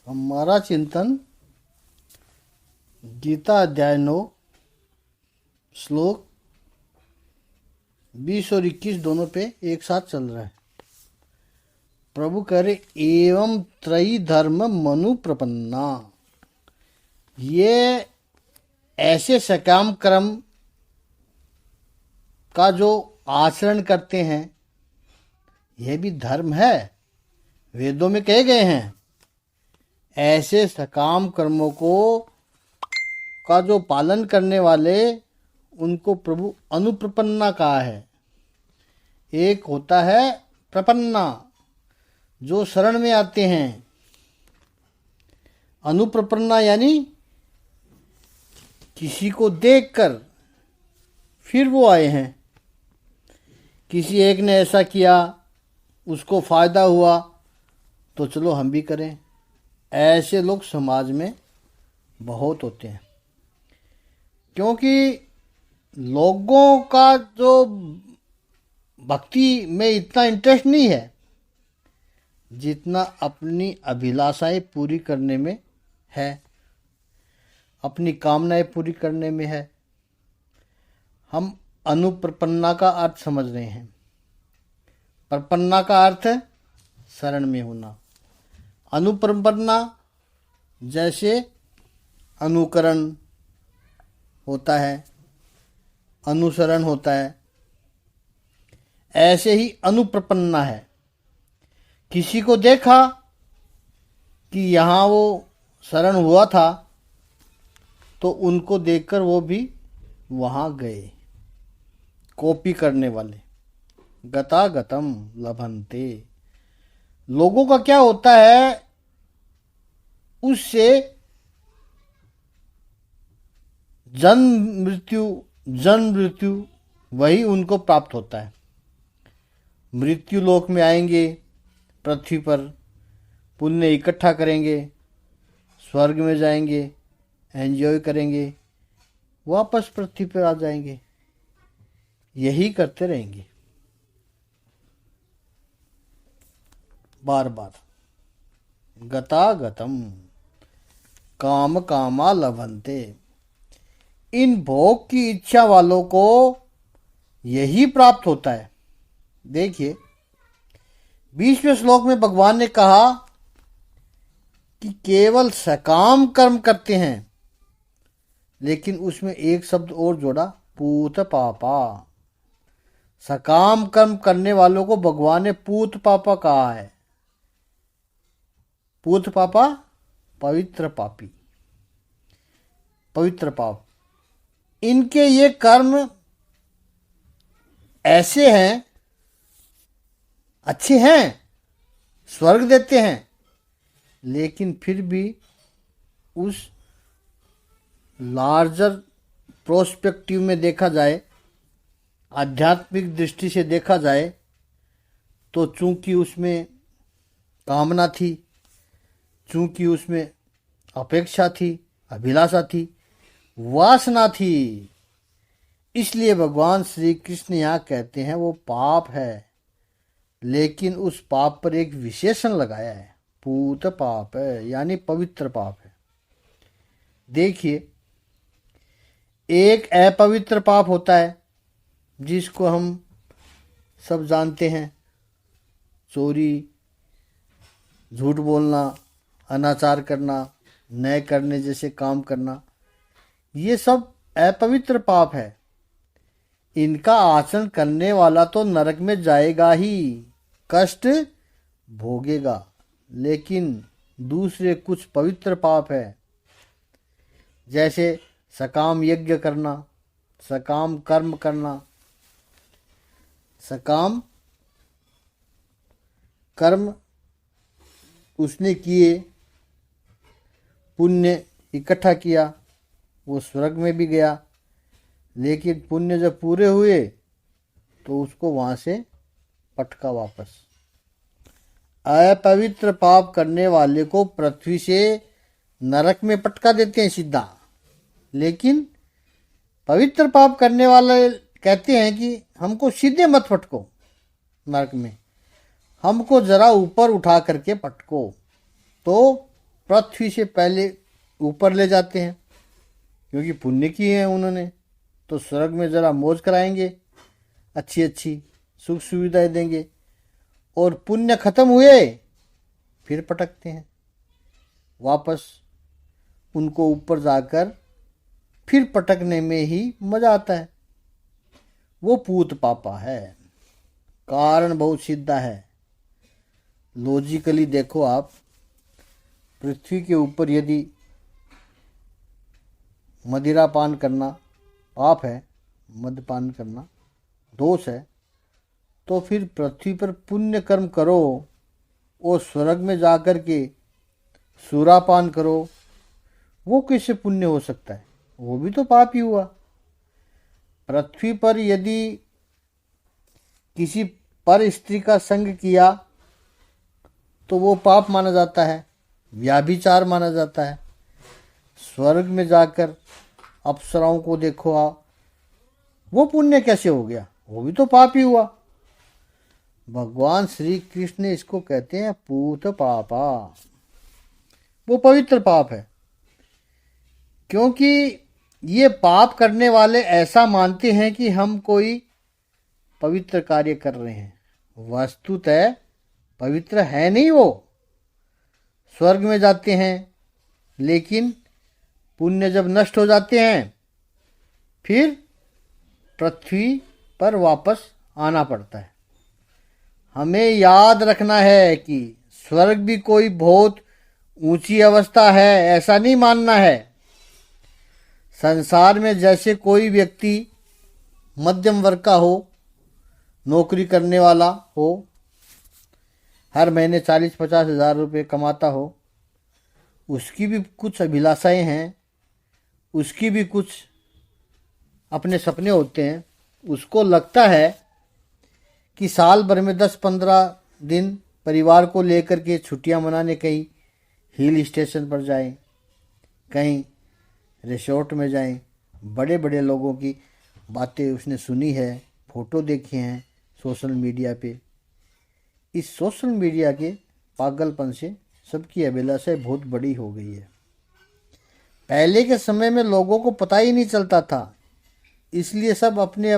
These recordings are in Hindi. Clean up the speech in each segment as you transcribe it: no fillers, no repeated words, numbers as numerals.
हमारा चिंतन गीता अध्याय 9 श्लोक 20 और 21 दोनों पे एक साथ चल रहा है। प्रभु कह रहे एवं त्रयी धर्म मनु प्रपन्ना, ये ऐसे सकाम कर्म का जो आचरण करते हैं यह भी धर्म है, वेदों में कहे गए हैं। ऐसे सकाम कर्मों को का जो पालन करने वाले उनको प्रभु अनुप्रपन्ना कहा है। एक होता है प्रपन्ना जो शरण में आते हैं, अनुप्रपन्ना यानी किसी को देखकर फिर वो आए हैं। किसी एक ने ऐसा किया, उसको फायदा हुआ तो चलो हम भी करें। ऐसे लोग समाज में बहुत होते हैं, क्योंकि लोगों का जो भक्ति में इतना इंटरेस्ट नहीं है जितना अपनी अभिलाषाएं पूरी करने में है, अपनी कामनाएं पूरी करने में है। हम अनुप्रपन्ना का अर्थ समझ रहे हैं। प्रपन्ना का अर्थ है शरण में होना। अनुप्रपन्ना जैसे अनुकरण होता है, अनुसरण होता है, ऐसे ही अनुप्रपन्ना है। किसी को देखा कि यहाँ वो शरण हुआ था तो उनको देखकर वो भी वहाँ गए। कॉपी करने वाले गतागतम लभन्ते। लोगों का क्या होता है, उससे जन्म मृत्यु वही उनको प्राप्त होता है। मृत्यु लोक में आएंगे, पृथ्वी पर पुण्य इकट्ठा करेंगे, स्वर्ग में जाएंगे, एंजॉय करेंगे, वापस पृथ्वी पर आ जाएंगे। यही करते रहेंगे बार बार। गतागतम काम कामा लभन्ते। इन भोग की इच्छा वालों को यही प्राप्त होता है। देखिए 20वें श्लोक में भगवान ने कहा कि केवल सकाम कर्म करते हैं, लेकिन उसमें एक शब्द और जोड़ा, पूत पापा। सकाम कर्म करने वालों को भगवान ने पूत पापा कहा है। पूत पापा पवित्र पापी, पवित्र पाप। इनके ये कर्म ऐसे हैं, अच्छे हैं, स्वर्ग देते हैं, लेकिन फिर भी उस लार्जर प्रोस्पेक्टिव में देखा जाए, आध्यात्मिक दृष्टि से देखा जाए तो चूंकि उसमें कामना थी, चूंकि उसमें अपेक्षा थी, अभिलाषा थी, वासना थी, इसलिए भगवान श्री कृष्ण यहाँ कहते हैं वो पाप है। लेकिन उस पाप पर एक विशेषण लगाया है, पूत पाप है, यानी पवित्र पाप है। देखिए एक अपवित्र पाप होता है जिसको हम सब जानते हैं, चोरी, झूठ बोलना, अनाचार करना, न्याय करने जैसे काम करना, ये सब अपवित्र पाप है। इनका आचरण करने वाला तो नरक में जाएगा ही, कष्ट भोगेगा। लेकिन दूसरे कुछ पवित्र पाप है, जैसे सकाम यज्ञ करना, सकाम कर्म करना। सकाम कर्म उसने किए, पुण्य इकट्ठा किया, वो स्वर्ग में भी गया, लेकिन पुण्य जब पूरे हुए तो उसको वहां से पटका वापस। अपवित्र पाप करने वाले को पृथ्वी से नरक में पटका देते हैं सीधा, लेकिन पवित्र पाप करने वाले कहते हैं कि हमको सीधे मत पटको नरक में, हमको जरा ऊपर उठा करके पटको। तो पृथ्वी से पहले ऊपर ले जाते हैं, क्योंकि पुण्य की है उन्होंने, तो स्वर्ग में ज़रा मौज कराएंगे, अच्छी अच्छी सुख सुविधाएं देंगे। और पुण्य खत्म हुए फिर पटकते हैं वापस। उनको ऊपर जाकर फिर पटकने में ही मजा आता है। वो पूत पापा है, कारण बहुत सीधा है। लॉजिकली देखो आप, पृथ्वी के ऊपर यदि मदिरा पान करना पाप है, मद्यपान करना दोष है, तो फिर पृथ्वी पर पुण्य कर्म करो और स्वर्ग में जाकर के सुरापान करो, वो कैसे पुण्य हो सकता है? वो भी तो पाप ही हुआ। पृथ्वी पर यदि किसी पर स्त्री का संग किया तो वो पाप माना जाता है, व्याभिचार माना जाता है। स्वर्ग में जाकर अप्सराओं को देखो आप, वो पुण्य कैसे हो गया? वो भी तो पाप ही हुआ। भगवान श्री कृष्ण इसको कहते हैं पूत पापा। वो पवित्र पाप है, क्योंकि ये पाप करने वाले ऐसा मानते हैं कि हम कोई पवित्र कार्य कर रहे हैं। वस्तुतः पवित्र है नहीं वो। स्वर्ग में जाते हैं, लेकिन पुण्य जब नष्ट हो जाते हैं फिर पृथ्वी पर वापस आना पड़ता है। हमें याद रखना है कि स्वर्ग भी कोई बहुत ऊंची अवस्था है, ऐसा नहीं मानना है। संसार में जैसे कोई व्यक्ति मध्यम वर्ग का हो, नौकरी करने वाला हो, हर महीने 40-50 हज़ार रुपये कमाता हो, उसकी भी कुछ अभिलाषाएं हैं, उसकी भी कुछ अपने सपने होते हैं। उसको लगता है कि साल भर में 10-15 दिन परिवार को लेकर के छुट्टियां मनाने कहीं हिल स्टेशन पर जाएं, कहीं रिसोर्ट में जाएं। बड़े बड़े लोगों की बातें उसने सुनी है, फ़ोटो देखे हैं सोशल मीडिया पे। इस सोशल मीडिया के पागलपन से सबकी अभिलाषा बहुत बड़ी हो गई है। पहले के समय में लोगों को पता ही नहीं चलता था, इसलिए सब अपने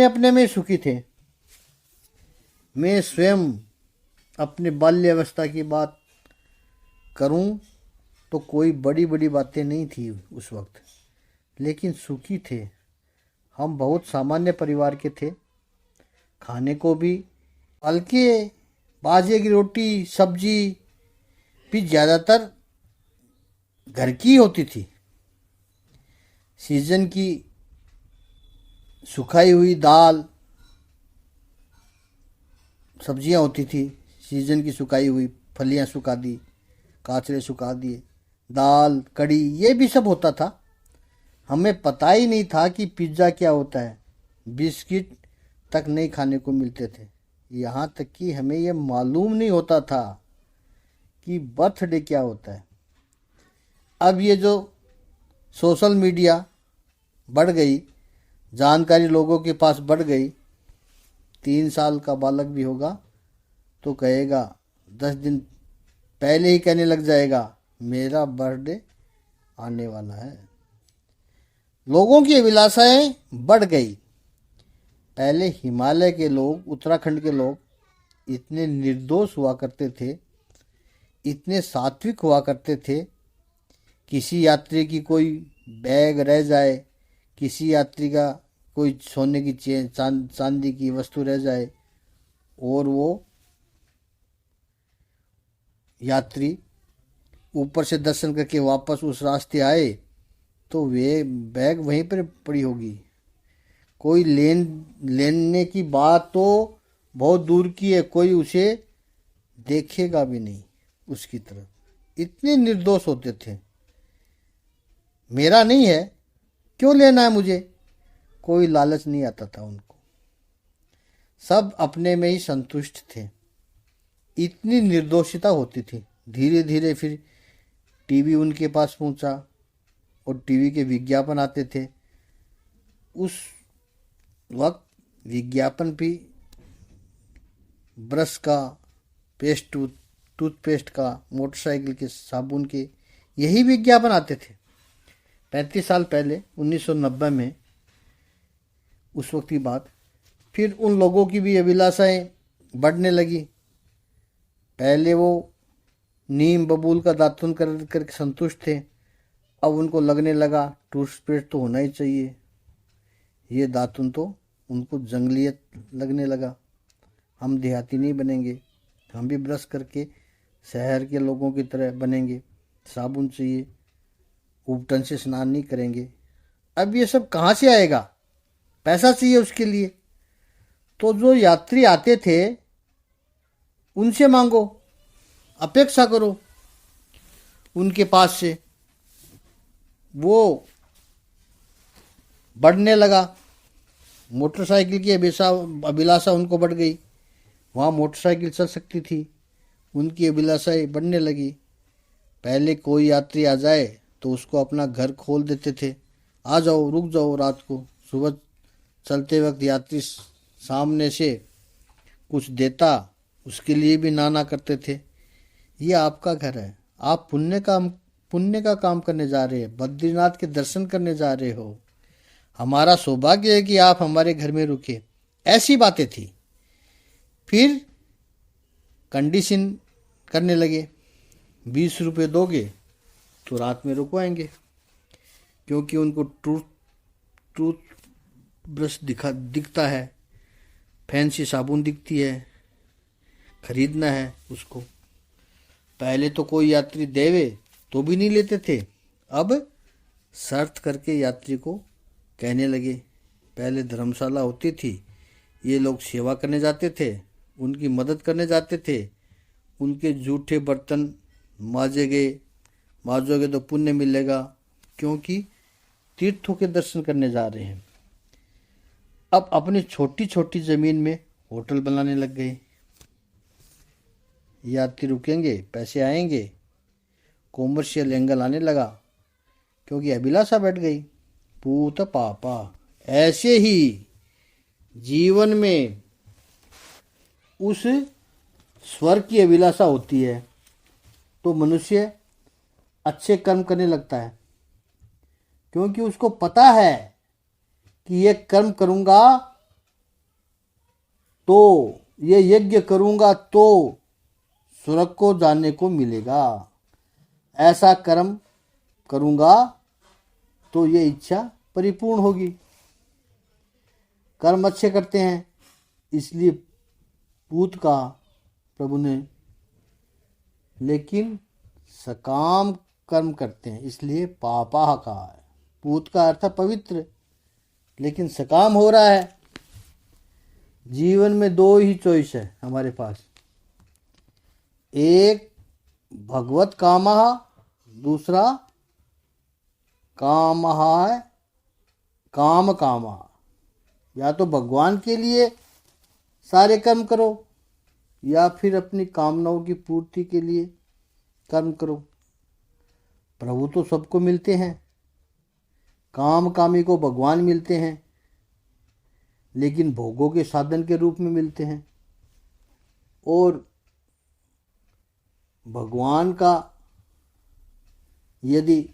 अपने में सुखी थे। मैं स्वयं अपने बाल्यावस्था की बात करूं तो कोई बड़ी बड़ी बातें नहीं थी उस वक्त, लेकिन सुखी थे। हम बहुत सामान्य परिवार के थे। खाने को भी हल्के बाजे की रोटी सब्जी भी ज़्यादातर घर की होती थी। सीजन की सुखाई हुई दाल सब्जियां होती थी, सीजन की सुखाई हुई फलियां सुखा दी, काचरे सुखा दिए, दाल कड़ी ये भी सब होता था। हमें पता ही नहीं था कि पिज्ज़ा क्या होता है, बिस्किट तक नहीं खाने को मिलते थे। यहाँ तक कि हमें ये मालूम नहीं होता था कि बर्थडे क्या होता है। अब ये जो सोशल मीडिया बढ़ गई, जानकारी लोगों के पास बढ़ गई, 3 साल का बालक भी होगा तो कहेगा 10 दिन पहले ही कहने लग जाएगा मेरा बर्थडे आने वाला है। लोगों की अभिलाषाएं बढ़ गई। पहले हिमालय के लोग, उत्तराखंड के लोग इतने निर्दोष हुआ करते थे, इतने सात्विक हुआ करते थे। किसी यात्री की कोई बैग रह जाए, किसी यात्री का कोई सोने की चेन चांदी की वस्तु रह जाए और वो यात्री ऊपर से दर्शन करके वापस उस रास्ते आए तो वे बैग वहीं पर पड़ी होगी। कोई लेने की बात तो बहुत दूर की है, कोई उसे देखेगा भी नहीं उसकी तरफ। इतने निर्दोष होते थे। मेरा नहीं है, क्यों लेना है मुझे, कोई लालच नहीं आता था उनको। सब अपने में ही संतुष्ट थे। इतनी निर्दोषिता होती थी। धीरे धीरे फिर टीवी उनके पास पहुंचा और टीवी के विज्ञापन आते थे। उस वक्त विज्ञापन भी ब्रश का, पेस्ट टूथपेस्ट का, मोटरसाइकिल के, साबुन के, यही विज्ञापन आते थे 35 साल पहले, 1990 में, उस वक्त की बात। फिर उन लोगों की भी अभिलाषाएं बढ़ने लगी। पहले वो नीम बबूल का दातुन कर संतुष्ट थे, अब उनको लगने लगा टूथपेस्ट तो होना ही चाहिए। ये दातुन तो उनको जंगलियत लगने लगा। हम देहाती नहीं बनेंगे, हम भी ब्रश करके शहर के लोगों की तरह बनेंगे। साबुन चाहिए, उपटन से स्नान नहीं करेंगे। अब ये सब कहाँ से आएगा? पैसा चाहिए उसके लिए। तो जो यात्री आते थे उनसे मांगो, अपेक्षा करो उनके पास से। वो बढ़ने लगा। मोटरसाइकिल की अभिलाषा उनको बढ़ गई। वहाँ मोटरसाइकिल चल सकती थी, उनकी अभिलाषाएं बढ़ने लगी। पहले कोई यात्री आ जाए तो उसको अपना घर खोल देते थे, आ जाओ, रुक जाओ रात को। सुबह चलते वक्त यात्री सामने से कुछ देता, उसके लिए भी ना करते थे। ये आपका घर है, आप पुण्य का काम करने जा रहे हैं, बद्रीनाथ के दर्शन करने जा रहे हो, हमारा सौभाग्य है कि आप हमारे घर में रुके। ऐसी बातें थी। फिर कंडीशन करने लगे, 20 रुपये दोगे तो रात में रुकवाएंगे, क्योंकि उनको टूथ ब्रश दिखता है, फैंसी साबुन दिखती है, खरीदना है उसको। पहले तो कोई यात्री देवे तो भी नहीं लेते थे, अब शर्त करके यात्री को कहने लगे। पहले धर्मशाला होती थी, ये लोग सेवा करने जाते थे, उनकी मदद करने जाते थे, उनके जूठे बर्तन माजोगे तो पुण्य मिलेगा, क्योंकि तीर्थों के दर्शन करने जा रहे हैं। अब अपनी छोटी छोटी जमीन में होटल बनाने लग गए। यात्री रुकेंगे, पैसे आएंगे, कॉमर्शियल एंगल आने लगा, क्योंकि अभिलाषा बैठ गई। पूत पापा। ऐसे ही जीवन में उस स्वर्ग की अभिलाषा होती है तो मनुष्य अच्छे कर्म करने लगता है, क्योंकि उसको पता है कि ये कर्म करूंगा तो, ये यज्ञ करूंगा तो स्वर्ग को जाने को मिलेगा, ऐसा कर्म करूंगा तो ये इच्छा परिपूर्ण होगी। कर्म अच्छे करते हैं, इसलिए पूत कहा प्रभु ने, लेकिन सकाम कर्म करते हैं इसलिए पापा कहा है। पूत का अर्थ पवित्र, लेकिन सकाम हो रहा है। जीवन में दो ही चॉइस है हमारे पास, एक भगवत कामः, दूसरा कामः है काम कामः। या तो भगवान के लिए सारे कर्म करो, या फिर अपनी कामनाओं की पूर्ति के लिए कर्म करो। प्रभु तो सबको मिलते हैं, काम कामी को भगवान मिलते हैं, लेकिन भोगों के साधन के रूप में मिलते हैं। और भगवान का यदि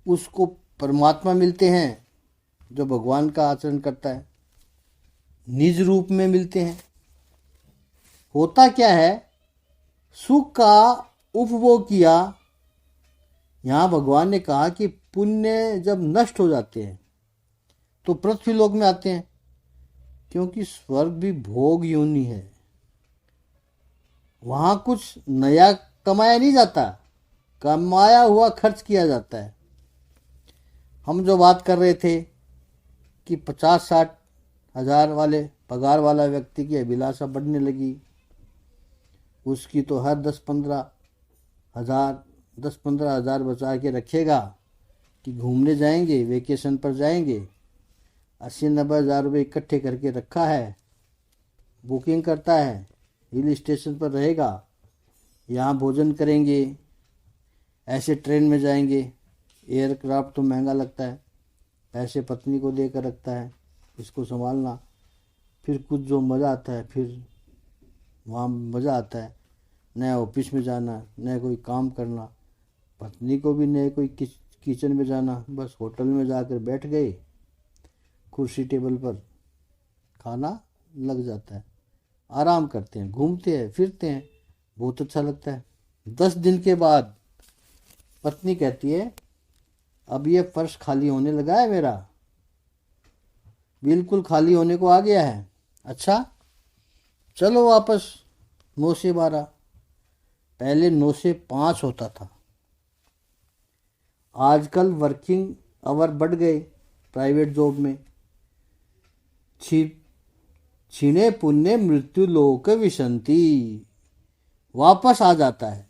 उसको परमात्मा मिलते हैं जो भगवान का आचरण करता है, निज रूप में मिलते हैं। होता क्या है, सुख का उपभोग किया। यहाँ भगवान ने कहा कि पुण्य जब नष्ट हो जाते हैं तो पृथ्वी लोक में आते हैं, क्योंकि स्वर्ग भी भोग योनि है। वहाँ कुछ नया कमाया नहीं जाता, कमाया हुआ खर्च किया जाता है। हम जो बात कर रहे थे कि 50-60 हजार वाले पगार वाला व्यक्ति की अभिलाषा बढ़ने लगी, उसकी तो हर 10-15 हजार बचा के रखेगा कि घूमने जाएंगे, वेकेशन पर जाएंगे। 80-90 हजार रुपये इकट्ठे करके रखा है, बुकिंग करता है, हिल स्टेशन पर रहेगा, यहाँ भोजन करेंगे, ऐसे ट्रेन में जाएंगे। एयरक्राफ्ट तो महंगा लगता है, पैसे पत्नी को देकर रखता है, इसको संभालना। फिर कुछ जो मज़ा आता है, फिर वहाँ मज़ा आता है, न ऑफिस में जाना, न कोई काम करना, पत्नी को भी न कोई किचन में जाना, बस होटल में जाकर बैठ गए, कुर्सी टेबल पर खाना लग जाता है, आराम करते हैं, घूमते हैं, फिरते हैं, बहुत अच्छा लगता है। 10 दिन के बाद पत्नी कहती है अब ये फर्श खाली होने लगा है, मेरा बिल्कुल खाली होने को आ गया है। अच्छा चलो वापस 9 से 12, पहले 9 से 5 होता था, आजकल वर्किंग आवर बढ़ गए प्राइवेट जॉब में। छीने पुण्य मृत्यु लोक विशंति, वापस आ जाता है।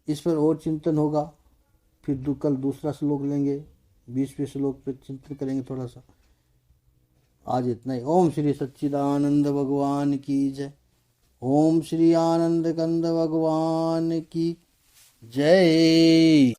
इस पर और चिंतन होगा, फिर कल दूसरा श्लोक लेंगे, 20वें श्लोक पर चिंतन करेंगे थोड़ा सा। आज इतना ही। ओम श्री सच्चिदानंद भगवान की जय। ओम श्री आनंद कंद भगवान की जय।